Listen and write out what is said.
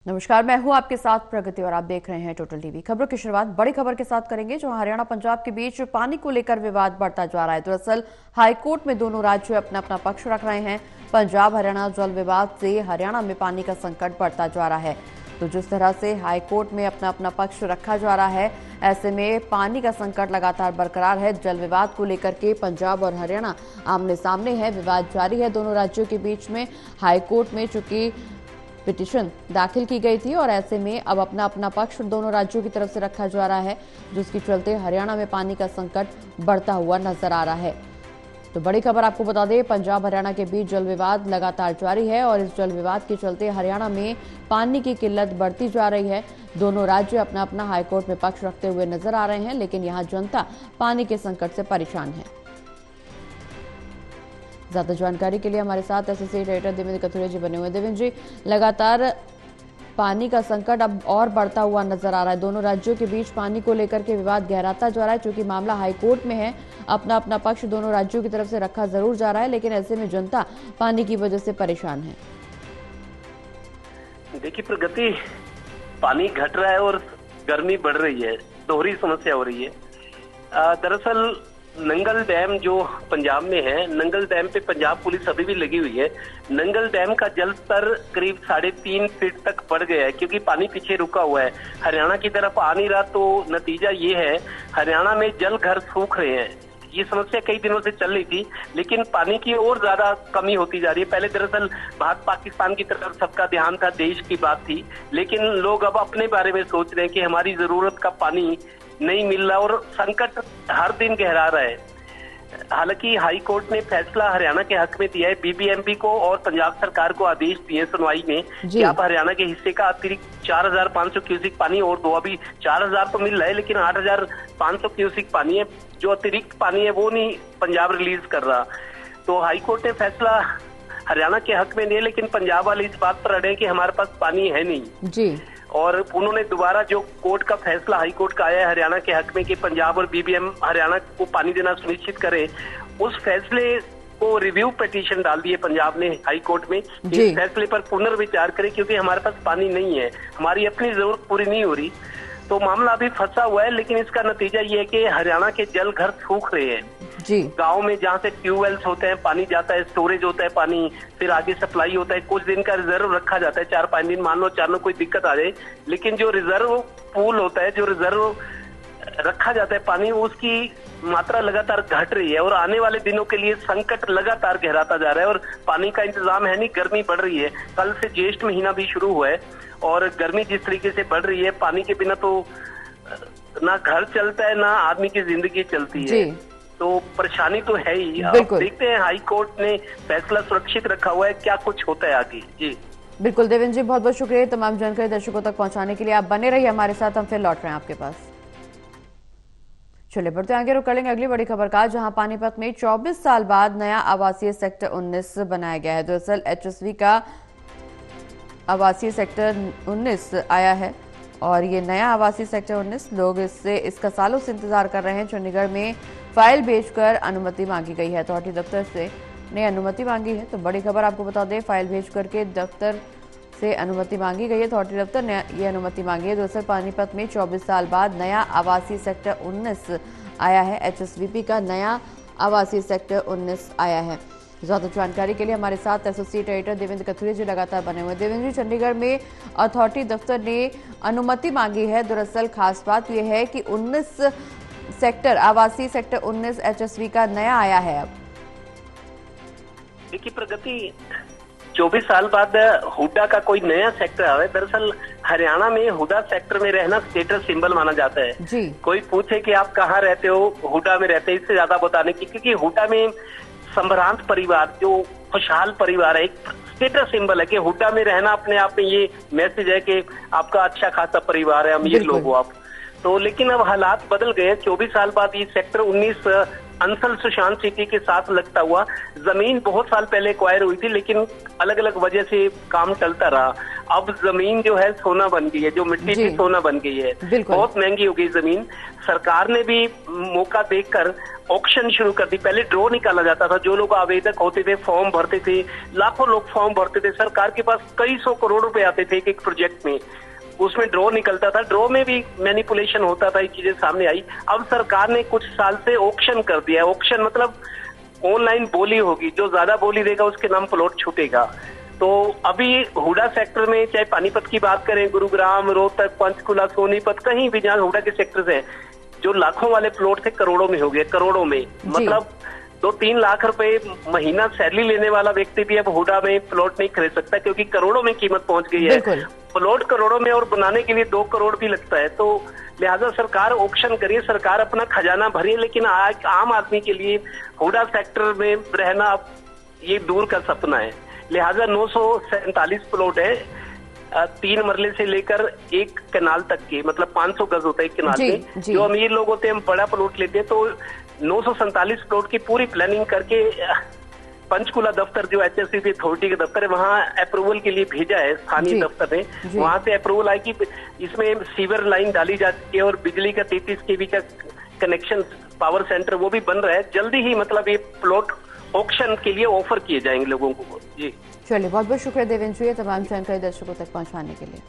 नमस्कार, मैं हूं आपके साथ प्रगति और आप देख रहे हैं टोटल टीवी। खबरों की शुरुआत बड़ी खबर के साथ करेंगे, जो हरियाणा पंजाब के बीच पानी को लेकर विवाद बढ़ता जा रहा है। दरअसल हाईकोर्ट में दोनों राज्य अपना अपना पक्ष रख रहे हैं। पंजाब हरियाणा जल विवाद से हरियाणा में पानी का संकट बढ़ता जा रहा है। तो जिस तरह से हाईकोर्ट में अपना अपना पक्ष रखा जा रहा है, ऐसे में पानी का संकट लगातार बरकरार है। जल विवाद को लेकर के पंजाब और हरियाणा आमने सामने है, विवाद जारी है दोनों राज्यों के बीच में। हाईकोर्ट में चूंकि पिटीशन दाखिल की गई थी और ऐसे में अब अपना अपना पक्ष दोनों राज्यों की तरफ से रखा जा रहा है, जिसके चलते हरियाणा में पानी का संकट बढ़ता हुआ नजर आ रहा है। तो बड़ी खबर आपको बता दें, पंजाब हरियाणा के बीच जल विवाद लगातार जारी है और इस जल विवाद के चलते हरियाणा में पानी की किल्लत बढ़ती जा रही है। दोनों राज्य अपना अपना हाईकोर्ट में पक्ष रखते हुए नजर आ रहे हैं, लेकिन यहाँ जनता पानी के संकट से परेशान है। ज्यादा जानकारी के लिए हमारे साथ एसोसिएट एडिटर देवेंद्र कथुरिया जी बने हुए। देवेंद्र जी, लगातार पानी का संकट अब और बढ़ता हुआ नजर आ रहा है। दोनों राज्यों के बीच पानी को लेकर के विवाद गहराता जा रहा है। चूंकि मामला हाईकोर्ट में है, अपना अपना पक्ष दोनों राज्यों की तरफ से रखा जरूर जा रहा है, लेकिन ऐसे में जनता पानी की वजह से परेशान है। देखिए प्रगति, पानी घट रहा है और गर्मी बढ़ रही है, दोहरी समस्या हो रही है। दरअसल नंगल डैम जो पंजाब में है, नंगल डैम पे पंजाब पुलिस अभी भी लगी हुई है। नंगल डैम का जल स्तर करीब 3.5 फीट तक बढ़ गया है, क्योंकि पानी पीछे रुका हुआ है, हरियाणा की तरफ आ नहीं रहा। तो नतीजा ये है, हरियाणा में जल घर सूख रहे हैं। ये समस्या कई दिनों से चल रही थी, लेकिन पानी की और ज्यादा कमी होती जा रही है। पहले दरअसल भारत पाकिस्तान की तरफ सबका ध्यान था, देश की बात थी, लेकिन लोग अब अपने बारे में सोच रहे हैं कि हमारी जरूरत का पानी नहीं मिल रहा और संकट हर दिन गहरा रहा है। हालांकि हाई कोर्ट ने फैसला हरियाणा के हक में दिया है। बीबीएमबी को और पंजाब सरकार को आदेश दिए सुनवाई में कि आप हरियाणा के हिस्से का अतिरिक्त 4,500 क्यूसिक पानी और दो, अभी 4,000 तो मिल रहा है, लेकिन 8,500 क्यूसिक पानी है, जो अतिरिक्त पानी है वो नहीं पंजाब रिलीज कर रहा। तो हाई कोर्ट ने फैसला हरियाणा के हक में दिया, लेकिन पंजाब वाले इस बात पर अड़े कि हमारे पास पानी है नहीं जी। और उन्होंने दोबारा जो कोर्ट का फैसला हाई कोर्ट का आया है हरियाणा के हक में कि पंजाब और बीबीएम हरियाणा को पानी देना सुनिश्चित करे, उस फैसले को रिव्यू पिटीशन डाल दिए पंजाब ने हाई कोर्ट में। इस फैसले पर पुनर्विचार करें, क्योंकि हमारे पास पानी नहीं है, हमारी अपनी जरूरत पूरी नहीं हो रही। तो मामला अभी फंसा हुआ है, लेकिन इसका नतीजा ये है कि हरियाणा के जल घर सूख रहे हैं जी। गांव में जहाँ से ट्यूबवेल्स होते हैं, पानी जाता है, स्टोरेज होता है पानी, फिर आगे सप्लाई होता है, कुछ दिन का रिजर्व रखा जाता है, 4-5 दिन, मान लो चार में कोई दिक्कत आ जाए, लेकिन जो रिजर्व पूल होता है, जो रिजर्व रखा जाता है पानी, उसकी मात्रा लगातार घट रही है और आने वाले दिनों के लिए संकट लगातार गहराता जा रहा है। और पानी का इंतजाम है नहीं, गर्मी बढ़ रही है, कल से ज्येष्ठ महीना भी शुरू हुआ है और गर्मी जिस तरीके से बढ़ रही है, पानी के बिना तो ना घर चलता है ना आदमी की जिंदगी चलती है। तो परेशानी तो है ही। अब देखते हैं, हाई कोर्ट ने फैसला सुरक्षित रखा हुआ है, क्या कुछ होता है आगे। जी बिल्कुल देवेंद्र जी, बहुत बहुत शुक्रिया तमाम जानकारी दर्शकों तक पहुंचाने के लिए। आप बने रहिए हमारे साथ, हम फिर लौट रहे हैं आपके पास। चलिए बढ़ते आगे, रुक कर लेंगे अगली बड़ी खबर का, जहां पानीपत में 24 साल बाद नया आवासीय सेक्टर 19 बनाया गया है। दरअसल एचएसवी का आवासीय सेक्टर 19 आया है और ये नया आवासीय सेक्टर 19 लोग इसका सालों से इंतजार कर रहे हैं। चंडीगढ़ में फाइल भेजकर अनुमति मांगी गई है, अथॉरिटी दफ्तर से ने अनुमति मांगी है। तो बड़ी खबर आपको बता दें, फाइल भेज करके दफ्तर से अनुमति मांगी गई है, अथॉरिटी दफ्तर ने ये अनुमति मांगी है। दरअसल पानीपत में 24 साल बाद नया आवासीय सेक्टर 19 आया है। एचएसवीपी का नया आवासीय सेक्टर 19 आया है। ज्यादा जानकारी के लिए हमारे साथ एसोसिएट एडिटर देवेंद्र कथुरिया जी लगातार बने हुए। देवेंद्र जी, चंडीगढ़ में अथॉरिटी दफ्तर ने अनुमति मांगी है। दरअसल खास बात यह है कि 19 सेक्टर आवासीय सेक्टर 19 एचएसवी का नया आया है। अब देखिए प्रगति, 24 साल बाद हुडा का कोई नया सेक्टर आ रहा है। दरअसल हरियाणा में हुडा सेक्टर में रहना स्टेटस सिंबल माना जाता है जी। कोई पूछे कि आप कहाँ रहते हो, हुडा में रहते हैं, इससे ज्यादा बताने की, क्योंकि हुडा में संभ्रांत परिवार, जो खुशहाल परिवार है, एक स्टेटस सिंबल है कि हुडा में रहना अपने आप में ये मैसेज है कि आपका अच्छा खासा परिवार है, अमीर लोग हो आप। तो लेकिन अब हालात बदल गए। 24 साल बाद ये सेक्टर 19 अंसल सुशांत सिटी के साथ लगता हुआ जमीन बहुत साल पहले एक्वायर हुई थी, लेकिन अलग अलग वजह से काम चलता रहा। अब जमीन जो है सोना बन गई है, जो मिट्टी थी सोना बन गई है, बहुत महंगी हो गई जमीन। सरकार ने भी मौका देखकर ऑक्शन शुरू कर दी। पहले ड्रॉ निकाला जाता था, जो लोग आवेदक होते थे फॉर्म भरते थे, लाखों लोग फॉर्म भरते थे, सरकार के पास कई सौ करोड़ रुपए आते थे एक प्रोजेक्ट में, उसमें ड्रॉ निकलता था, ड्रॉ में भी मैनिपुलेशन होता था, ये चीजें सामने आई। अब सरकार ने कुछ साल से ऑक्शन कर दिया है। ऑक्शन मतलब ऑनलाइन बोली होगी, जो ज्यादा बोली देगा उसके नाम प्लॉट छूटेगा। तो अभी हुडा सेक्टर में चाहे पानीपत की बात करें, गुरुग्राम, रोहतक, पंचकुला, सोनीपत, कहीं भी जहाँ हुडा के सेक्टर्स हैं, जो लाखों वाले प्लॉट थे करोड़ों में हो गए, करोड़ों में। मतलब 2-3 लाख रुपए महीना सैलरी लेने वाला व्यक्ति भी अब हुडा में प्लॉट नहीं खरीद सकता, क्योंकि करोड़ों में कीमत पहुंच गई है। प्लॉट करोड़ों में और बनाने के लिए 2 करोड़ भी लगता है। तो लिहाजा सरकार ऑक्शन करिए, सरकार अपना खजाना भरिए, लेकिन आम आदमी के लिए हुडा सेक्टर में रहना ये दूर का सपना है। लिहाजा 947 प्लॉट है, 3 मरले से लेकर 1 कनाल तक के, मतलब 500 गज होता है एक कनाल में। जो अमीर लोग होते हैं हम बड़ा प्लॉट लेते हैं, तो 947 प्लॉट की पूरी प्लानिंग करके पंचकुला दफ्तर, जो HSCC अथॉरिटी का दफ्तर है, वहाँ अप्रूवल के लिए भेजा है स्थानीय दफ्तर ने। वहां से अप्रूवल आई कि इसमें सीवर लाइन डाली जाती है और बिजली का 33 kV का कनेक्शन, पावर सेंटर वो भी बन रहा है। जल्दी ही मतलब ये प्लॉट ऑक्शन के लिए ऑफर किए जाएंगे लोगों को। जी चलिए, बहुत बहुत शुक्रिया देवेंद्र जी, तमाम जानकारी दर्शकों तक पहुंचाने के लिए।